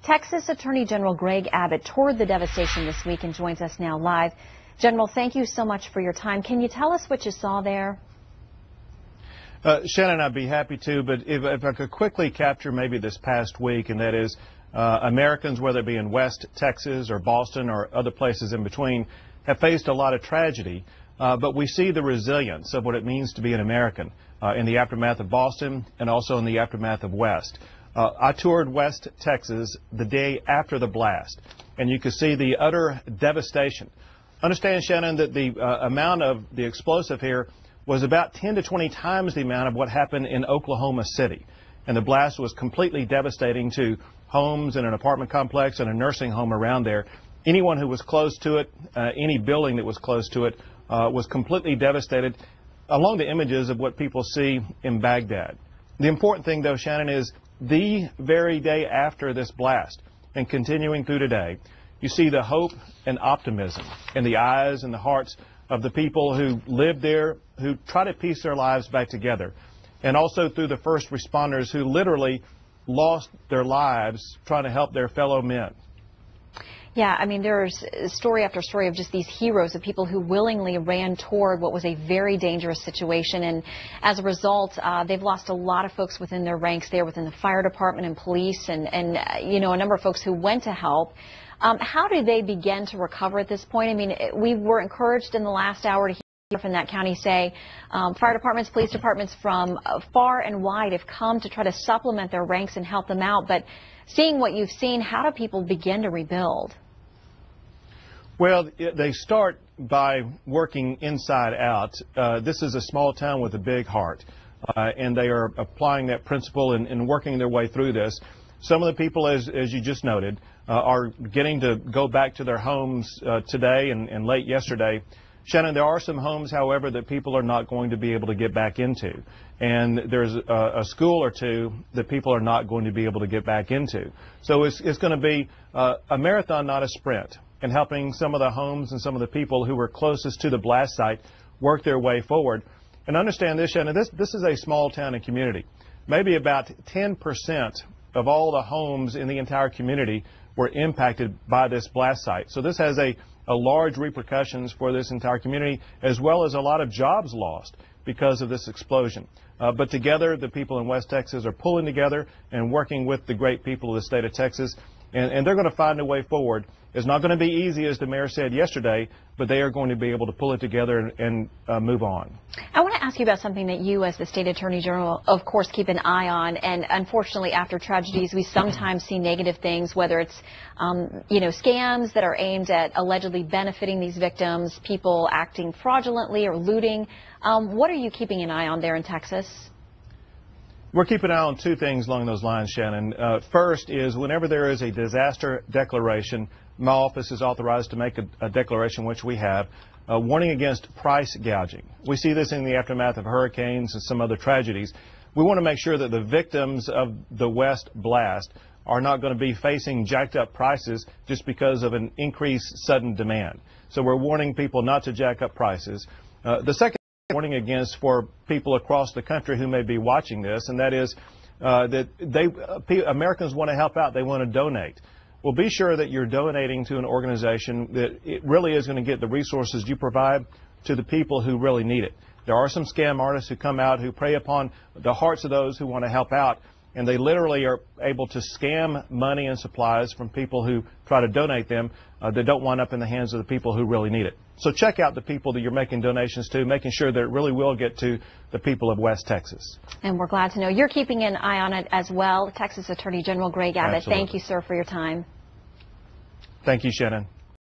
Texas Attorney General Greg Abbott toured the devastation this week and joins us now live. General, thank you so much for your time. Can you tell us what you saw there? Shannon, I'd be happy to, but if I could quickly capture maybe this past week, and that is Americans, whether it be in West Texas or Boston or other places in between, have faced a lot of tragedy, but we see the resilience of what it means to be an American in the aftermath of Boston and also in the aftermath of West. I toured West Texas the day after the blast, and you could see the utter devastation. Understand, Shannon, that the amount of the explosive here was about 10 to 20 times the amount of what happened in Oklahoma City. And the blast was completely devastating to homes and an apartment complex and a nursing home around there. Anyone who was close to it, any building that was close to it, was completely devastated, along the images of what people see in Baghdad. The important thing, though, Shannon, is the very day after this blast and continuing through today, you see the hope and optimism in the eyes and the hearts of the people who live there, who try to piece their lives back together, and also through the first responders who literally lost their lives trying to help their fellow men. Yeah, I mean, there's story after story of just these heroes, of people who willingly ran toward what was a very dangerous situation. And as a result, they've lost a lot of folks within their ranks there, within the fire department and police, and you know, a number of folks who went to help. How do they begin to recover at this point? I mean, we were encouraged in the last hour to hear from that county say fire departments, police departments from far and wide have come to try to supplement their ranks and help them out. But seeing what you've seen, how do people begin to rebuild? Well, they start by working inside out. This is a small town with a big heart, and they are applying that principle and working their way through this. Some of the people, as you just noted, are getting to go back to their homes today and late yesterday. Shannon, there are some homes, however, that people are not going to be able to get back into. And there's a school or two that people are not going to be able to get back into. So it's going to be a marathon, not a sprint, and helping some of the homes and some of the people who were closest to the blast site work their way forward. And understand this, Shannon, this is a small town and community. Maybe about 10% of all the homes in the entire community were impacted by this blast site. So this has a large repercussions for this entire community, as well as a lot of jobs lost because of this explosion. But together, the people in West Texas are pulling together and working with the great people of the state of Texas, and they're going to find a way forward. It's not going to be easy, as the mayor said yesterday, but they are going to be able to pull it together and move on. I want to ask you about something that you, as the state attorney general, of course, keep an eye on. And unfortunately, after tragedies, we sometimes see negative things, whether it's, you know, scams that are aimed at allegedly benefiting these victims, people acting fraudulently or looting. What are you keeping an eye on there in Texas? We're keeping an eye on two things along those lines, Shannon. First is whenever there is a disaster declaration, my office is authorized to make a declaration, which we have, warning against price gouging. We see this in the aftermath of hurricanes and some other tragedies. We want to make sure that the victims of the West blast are not going to be facing jacked up prices just because of an increased sudden demand. So we're warning people not to jack up prices. The second warning against for people across the country who may be watching this, and that is that Americans want to help out, they want to donate. Well, be sure that you're donating to an organization that it really is going to get the resources you provide to the people who really need it. There are some scam artists who come out who prey upon the hearts of those who want to help out, and they literally are able to scam money and supplies from people who try to donate them that don't wind up in the hands of the people who really need it. So check out the people that you're making donations to, making sure that it really will get to the people of West Texas. And we're glad to know you're keeping an eye on it as well. Texas Attorney General Greg Abbott, Absolutely. Thank you, sir, for your time. Thank you, Shannon.